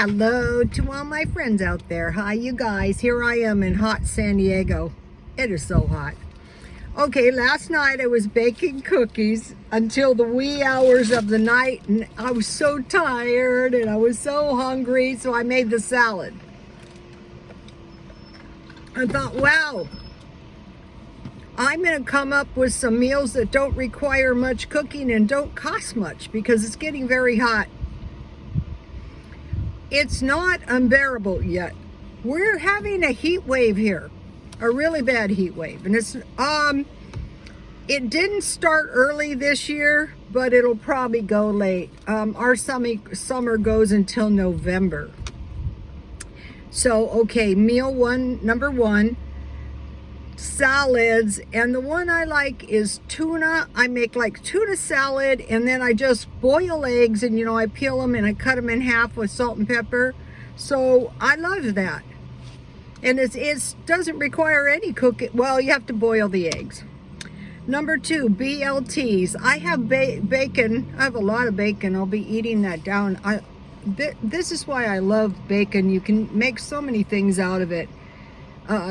Hello to all my friends out there. Hi, you guys. Here I am in hot San Diego. It is so hot. Okay, last night I was baking cookies until the wee hours of the night, and I was so tired and I was so hungry, so I made the salad. I thought, wow, I'm going to come up with some meals that don't require much cooking and don't cost much because it's getting very hot. It's not unbearable yet. We're having a heat wave here, a really bad heat wave, and it didn't start early this year, but it'll probably go late. Our summer goes until November. So, okay, number one, salads, and the one I like is tuna. I make like tuna salad, and then I just boil eggs, and I peel them and I cut them in half with salt and pepper. So I love that, and it doesn't require any cooking. Well, you have to boil the eggs. Number two, BLTs. I have bacon. I have a lot of bacon. I'll be eating that down. This is why I love bacon. You can make so many things out of it.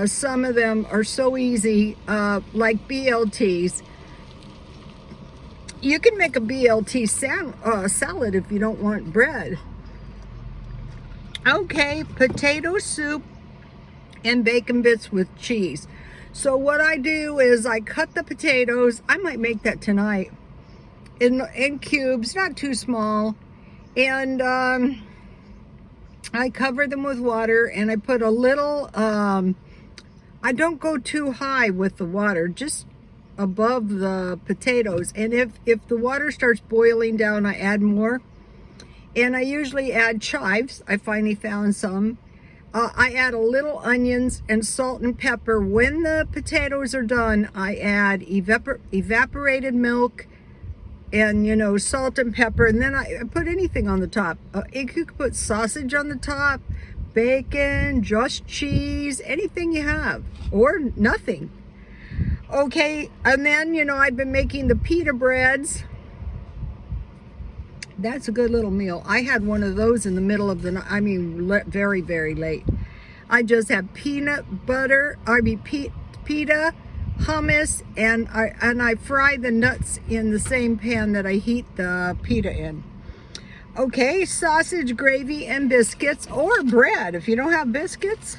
Some of them are so easy, like BLTs. You can make a BLT salad if you don't want bread. Okay, potato soup and bacon bits with cheese. So what I do is I cut the potatoes. I might make that tonight in cubes, not too small. And I cover them with water, and I put a little, I don't go too high with the water, just above the potatoes. And if the water starts boiling down, I add more. And I usually add chives. I finally found some. I add a little onions and salt and pepper. When the potatoes are done, I add evaporated milk and, salt and pepper. And then I put anything on the top. You could put sausage on the top, bacon, just cheese, anything you have, or nothing. Okay, and then, I've been making the pita breads. That's a good little meal. I had one of those in the middle of the night. I mean, very, very late. I just have pita, hummus, and I fry the nuts in the same pan that I heat the pita in. Okay, sausage, gravy, and biscuits, or bread. If you don't have biscuits,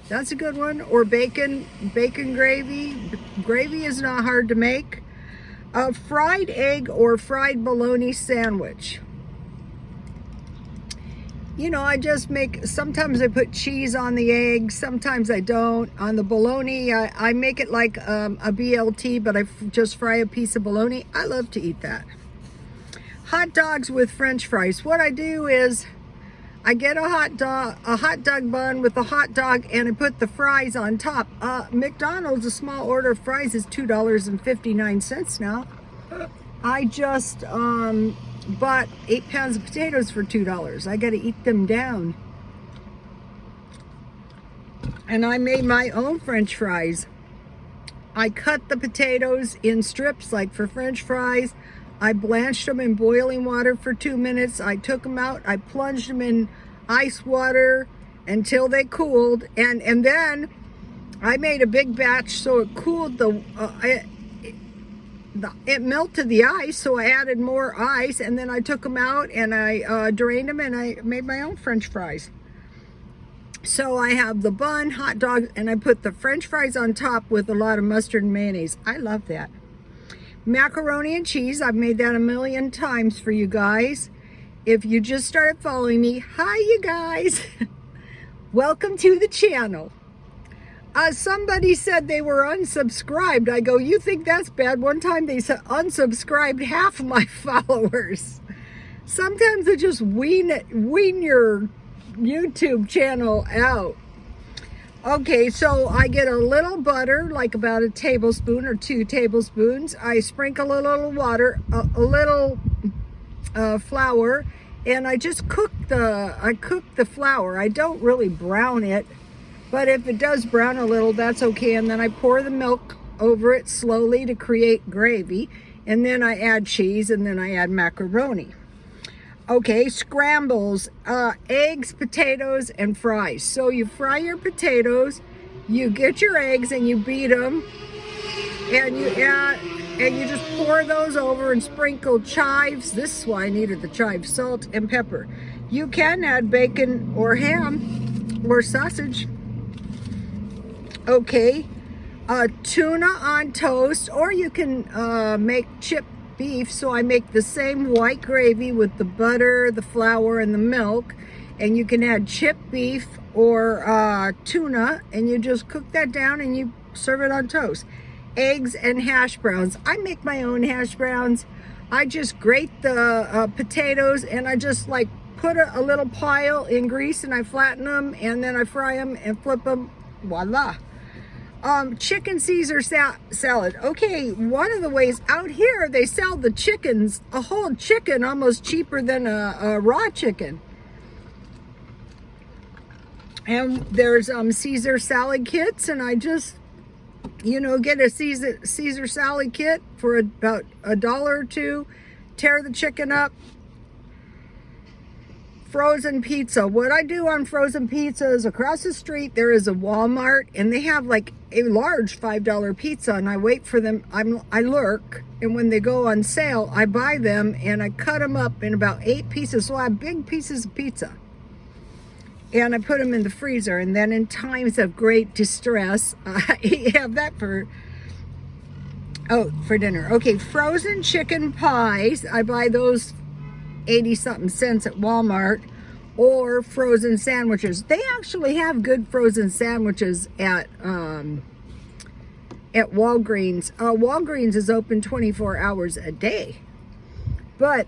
that's a good one. Or bacon gravy. Gravy is not hard to make. A fried egg or fried bologna sandwich. I just sometimes I put cheese on the egg, sometimes I don't. On the bologna, I make it like a BLT, but I just fry a piece of bologna. I love to eat that. Hot dogs with French fries. What I do is I get a hot dog bun with a hot dog, and I put the fries on top. McDonald's, a small order of fries is $2.59 now. I just bought 8 pounds of potatoes for $2. I got to eat them down. And I made my own French fries. I cut the potatoes in strips like for French fries. I blanched them in boiling water for 2 minutes. I took them out. I plunged them in ice water until they cooled. And then I made a big batch so it cooled it melted the ice, so I added more ice, and then I took them out and I drained them, and I made my own French fries. So I have the bun, hot dog, and I put the French fries on top with a lot of mustard and mayonnaise. I love that. Macaroni and cheese. I've made that a million times for you guys. If you just started following me, hi you guys. Welcome to the channel. Somebody said they were unsubscribed. I go, you think that's bad? One time they said unsubscribed half of my followers. Sometimes they just wean your YouTube channel out. Okay, so I get a little butter, like about a tablespoon or 2 tablespoons. I sprinkle a little water, a little flour, and I just cook the flour. I don't really brown it. But if it does brown a little, that's okay. And then I pour the milk over it slowly to create gravy. And then I add cheese, and then I add macaroni. Okay, scrambles, eggs, potatoes, and fries. So you fry your potatoes, you get your eggs and you beat them, and you just pour those over and sprinkle chives. This is why I needed the chives, salt and pepper. You can add bacon or ham or sausage. Okay, tuna on toast, or you can make chipped beef. So I make the same white gravy with the butter, the flour, and the milk, and you can add chipped beef or tuna, and you just cook that down and you serve it on toast. Eggs and hash browns. I make my own hash browns. I just grate the potatoes, and I just like put a little pile in grease, and I flatten them, and then I fry them and flip them. Voila. Chicken Caesar salad. Okay, one of the ways out here, they sell the chickens, a whole chicken, almost cheaper than a raw chicken. And there's Caesar salad kits, and I just, get a Caesar salad kit for about $1 or $2. Tear the chicken up. Frozen pizza. What I do on frozen pizza is across the street there is a Walmart, and they have like a large $5 pizza, and I wait for them. I lurk, and when they go on sale, I buy them and I cut them up in about 8 pieces. So I have big pieces of pizza, and I put them in the freezer. And then in times of great distress, I have that for dinner. Okay, frozen chicken pies. I buy those 80-something cents at Walmart, or frozen sandwiches. They actually have good frozen sandwiches at Walgreens. Walgreens is open 24 hours a day, but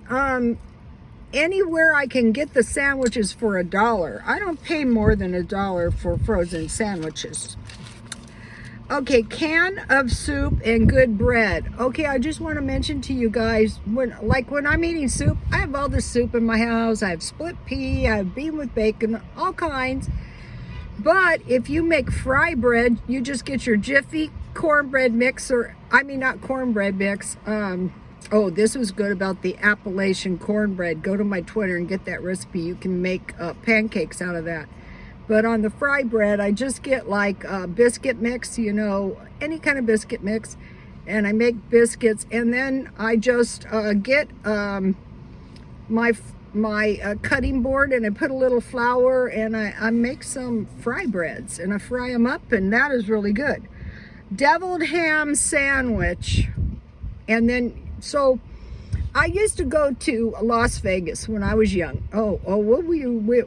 anywhere I can get the sandwiches for $1. I don't pay more than $1 for frozen sandwiches. Okay, can of soup and good bread. Okay, I just want to mention to you guys, when I'm eating soup, I have all the soup in my house. I have split pea, I have bean with bacon, all kinds. But if you make fry bread, you just get your Jiffy cornbread mix, not cornbread mix. This was good about the Appalachian cornbread. Go to my Twitter and get that recipe. You can make pancakes out of that. But on the fry bread, I just get like a biscuit mix, any kind of biscuit mix. And I make biscuits. And then I just get my cutting board, and I put a little flour, and I make some fry breads. And I fry them up, and that is really good. Deviled ham sandwich. And then, so I used to go to Las Vegas when I was young.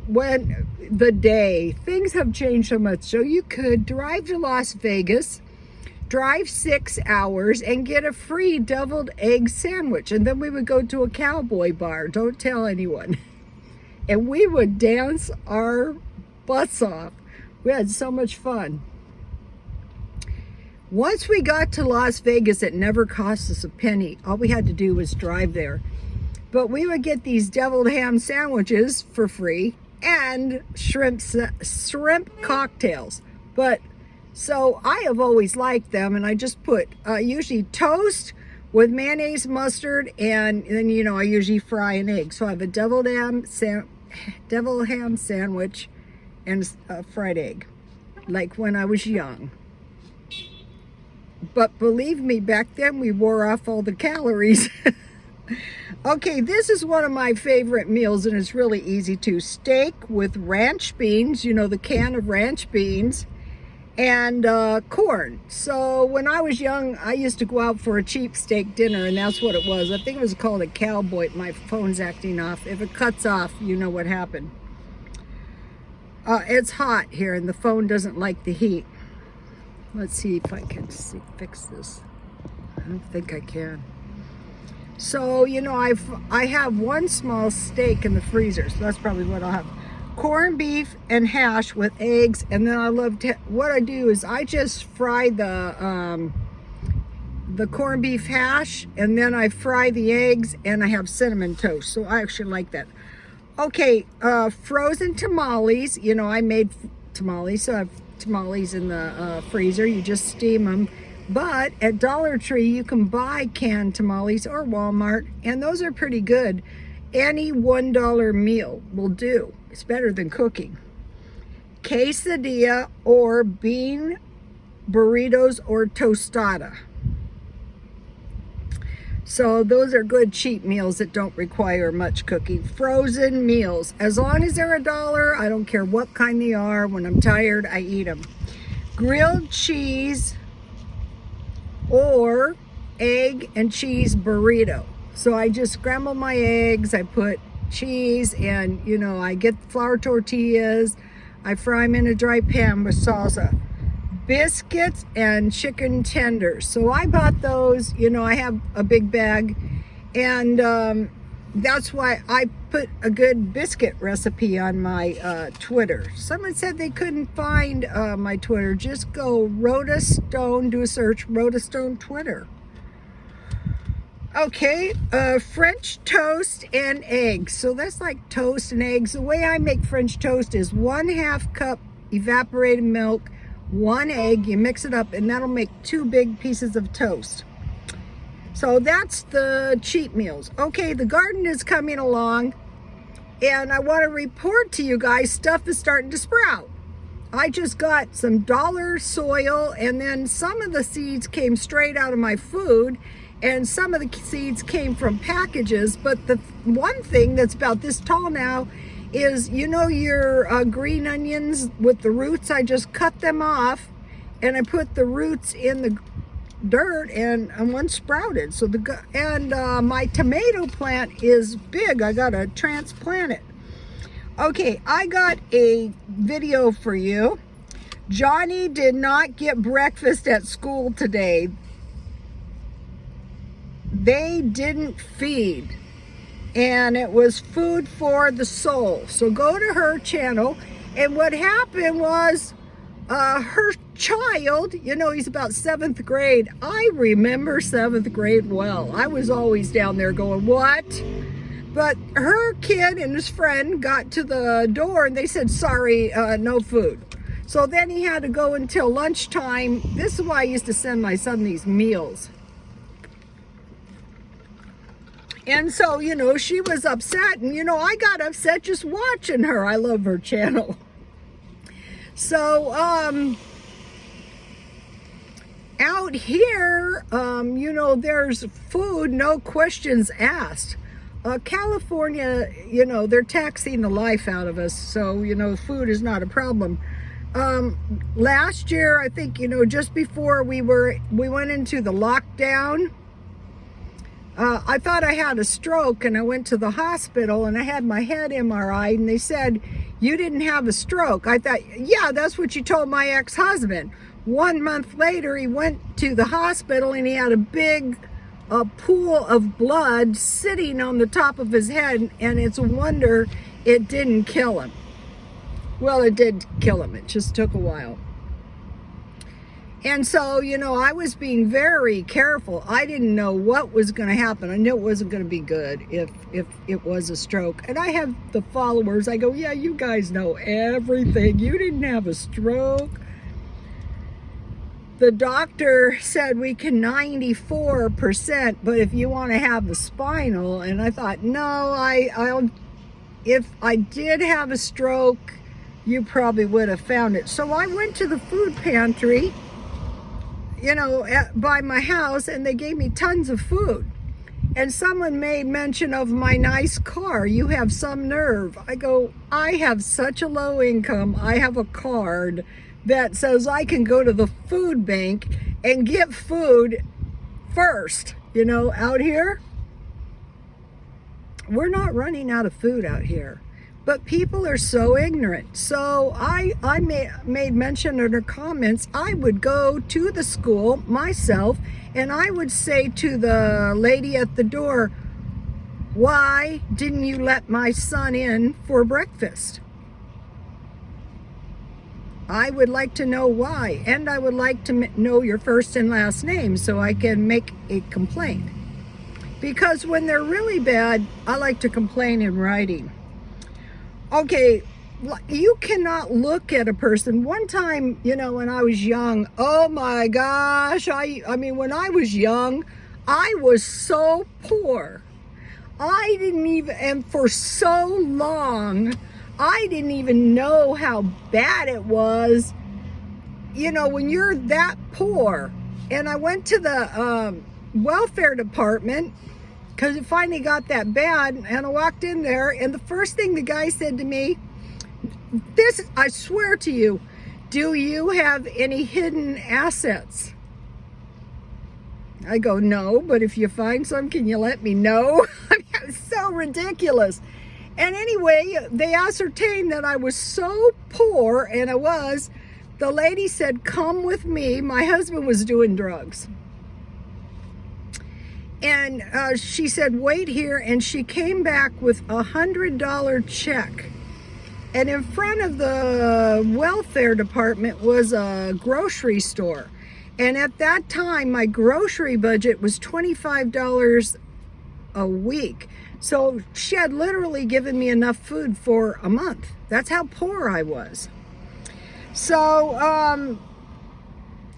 When the day, things have changed so much. So you could drive to Las Vegas, drive 6 hours, and get a free deviled egg sandwich. And then we would go to a cowboy bar. Don't tell anyone. And we would dance our butts off. We had so much fun. Once we got to Las Vegas, it never cost us a penny. All we had to do was drive there. But we would get these deviled ham sandwiches for free, and shrimp cocktails. So I have always liked them, and I just put usually toast with mayonnaise, mustard, and then I usually fry an egg. So I have a deviled ham sandwich and a fried egg, like when I was young. But believe me, back then we wore off all the calories. Okay, this is one of my favorite meals, and it's really easy too. Steak with ranch beans, the can of ranch beans, and corn. So when I was young, I used to go out for a cheap steak dinner, and that's what it was. I think it was called a cowboy. My phone's acting off. If it cuts off, you know what happened. It's hot here, and the phone doesn't like the heat. Let's see if I can fix this. I don't think I can. So, I have one small steak in the freezer, so that's probably what I'll have. Corned beef and hash with eggs, and then what I do is I just fry the corned beef hash, and then I fry the eggs, and I have cinnamon toast, so I actually like that. Okay, frozen tamales. I made tamales, so I have tamales in the freezer. You just steam them. But at Dollar Tree, you can buy canned tamales, or Walmart, and those are pretty good. Any $1 meal will do. It's better than cooking. Quesadilla or bean burritos or tostada. So those are good cheap meals that don't require much cooking. Frozen meals, as long as they're $1, I don't care what kind they are. When I'm tired, I eat them. Grilled cheese or egg and cheese burrito. So I just scramble my eggs, I put cheese, and I get flour tortillas, I fry them in a dry pan with salsa. Biscuits and chicken tenders. So I bought those, I have a big bag, and that's why I put a good biscuit recipe on my Twitter. Someone said they couldn't find my Twitter. Just go Rhoda Stone, do a search, Rhoda Stone Twitter. Okay, French toast and eggs. So that's like toast and eggs. The way I make French toast is 1/2 cup evaporated milk, 1 egg, you mix it up, and that'll make 2 big pieces of toast. So that's the cheap meals. Okay, the garden is coming along, and I want to report to you guys, stuff is starting to sprout. I just got some dollar soil, and then some of the seeds came straight out of my food, and some of the seeds came from packages. But the one thing that's about this tall now is, your green onions with the roots, I just cut them off and I put the roots in the dirt, and one sprouted. So my tomato plant is big. I gotta transplant it. Okay, I got a video for you. Johnny did not get breakfast at school today. They didn't feed, and it was food for the soul. So go to her channel, and what happened was her child, he's about 7th grade. I remember 7th grade well. I was always down there going, what? But her kid and his friend got to the door, and they said, sorry, no food. So then he had to go until lunchtime. This is why I used to send my son these meals. And so, she was upset, and, I got upset just watching her. I love her channel. So, out here, there's food, no questions asked. California, they're taxing the life out of us. So, food is not a problem. Last year, I think, just before we went into the lockdown, I thought I had a stroke, and I went to the hospital, and I had my head MRI, and they said, you didn't have a stroke. I thought, yeah, that's what you told my ex-husband. 1 month later, he went to the hospital, and he had a big pool of blood sitting on the top of his head, and it's a wonder it didn't kill him. Well, it did kill him. It just took a while. And so, I was being very careful. I didn't know what was going to happen. I knew it wasn't going to be good if it was a stroke. And I have the followers. I go, yeah, you guys know everything. You didn't have a stroke. The doctor said we can 94%, but if you want to have a spinal, and I thought, no, if I did have a stroke, you probably would have found it. So I went to the food pantry, by my house, and they gave me tons of food. And someone made mention of my nice car. You have some nerve. I go, I have such a low income. I have a card that says I can go to the food bank and get food first. Out here, we're not running out of food out here. But people are so ignorant. So I made mention in her comments, I would go to the school myself, and I would say to the lady at the door, why didn't you let my son in for breakfast? I would like to know why, and I would like to know your first and last name so I can make a complaint. Because when they're really bad, I like to complain in writing. Okay, you cannot look at a person. One time, when I was young, oh my gosh, I mean, when I was young, I was so poor. I didn't even, and for so long, I didn't even know how bad it was, you know, when you're that poor. And I went to the welfare department because it finally got that bad, and I walked in there, and the first thing the guy said to me, this, I swear to you, do you have any hidden assets? I go, no, but if you find some, can you let me know? I mean, it was so ridiculous. And anyway, they ascertained that I was so poor, and I was. The lady said, come with me. My husband was doing drugs. And she said, wait here. And she came back with $100 check. And in front of the welfare department was a grocery store. And at that time, my grocery budget was $25 a week. So she had literally given me enough food for a month. That's how poor I was. So,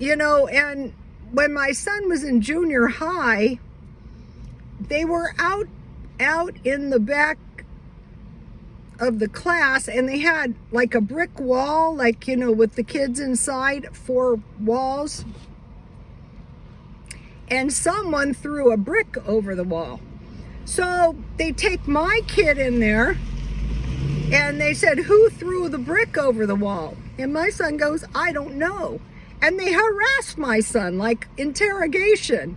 you know, and when my son was in junior high, they were out in the back of the class, and they had like a brick wall, like, you know, with the kids inside, 4 walls. And someone threw a brick over the wall. So they take my kid in there, and they said, who threw the brick over the wall? And my son goes, I don't know. And they harassed my son, like interrogation.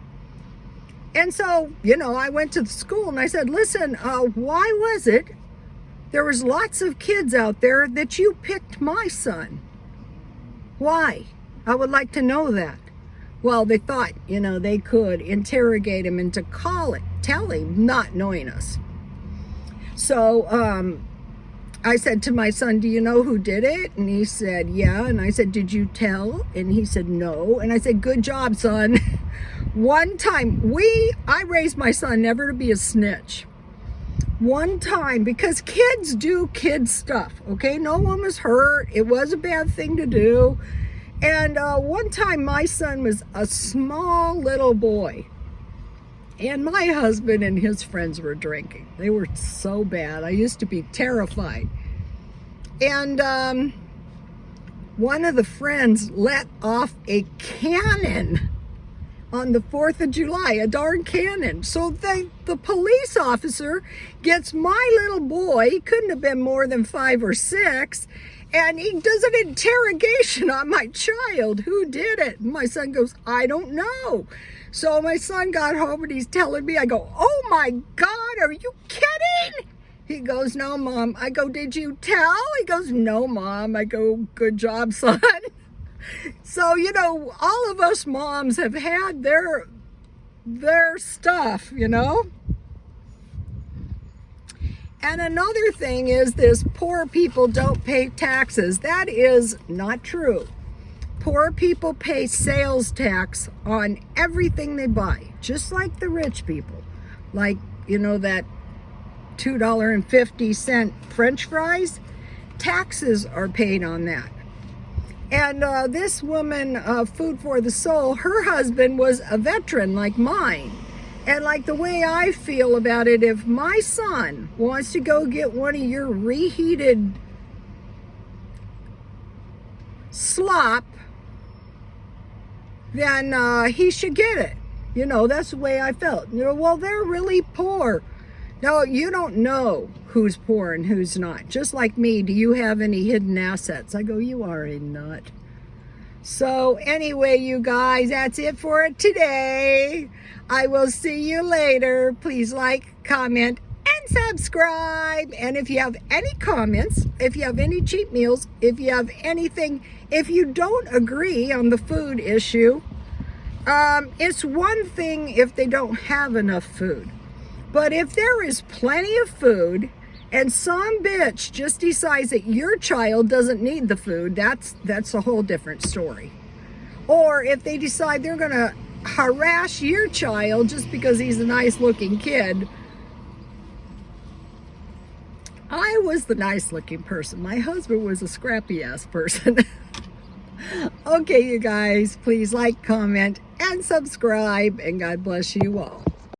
And so, you know, I went to the school and I said, listen, why was it there was lots of kids out there that you picked my son? Why? I would like to know that. Well, they thought, you know, they could interrogate him into tell him, not knowing us. So I said to my son, do you know who did it? And he said, yeah. And I said, did you tell? And he said, no. And I said, good job, son. One time, I raised my son never to be a snitch. One time, because kids do kid stuff, okay? No one was hurt. It was a bad thing to do. And one time, my son was a small little boy. And my husband and his friends were drinking. They were so bad. I used to be terrified. And one of the friends let off a cannon on the 4th of July, a darn cannon. So the police officer gets my little boy, he couldn't have been more than 5 or 6, and he does an interrogation on my child. Who did it? And my son goes, I don't know. So my son got home and he's telling me, I go, oh my God, are you kidding? He goes, no, Mom. I go, did you tell? He goes, no, Mom. I go, good job, son. So, you know, all of us moms have had their stuff, you know. And another thing is this, poor people don't pay taxes. That is not true. Poor people pay sales tax on everything they buy, just like the rich people. Like, you know, that $2.50 French fries, taxes are paid on that. And this woman, Food for the Soul, her husband was a veteran like mine. And like the way I feel about it, if my son wants to go get one of your reheated slop, then he should get it. You know, that's the way I felt. You know, well, they're really poor. No, you don't know who's poor and who's not. Just like me, do you have any hidden assets? I go, you are a nut. So anyway, you guys, that's it for today. I will see you later. Please like, comment, and subscribe. And if you have any comments, if you have any cheat meals, if you have anything, if you don't agree on the food issue, it's one thing if they don't have enough food. But if there is plenty of food and some bitch just decides that your child doesn't need the food, that's a whole different story. Or if they decide they're going to harass your child just because he's a nice looking kid. I was the nice looking person. My husband was a scrappy ass person. Okay, you guys, please like, comment, and subscribe, and God bless you all.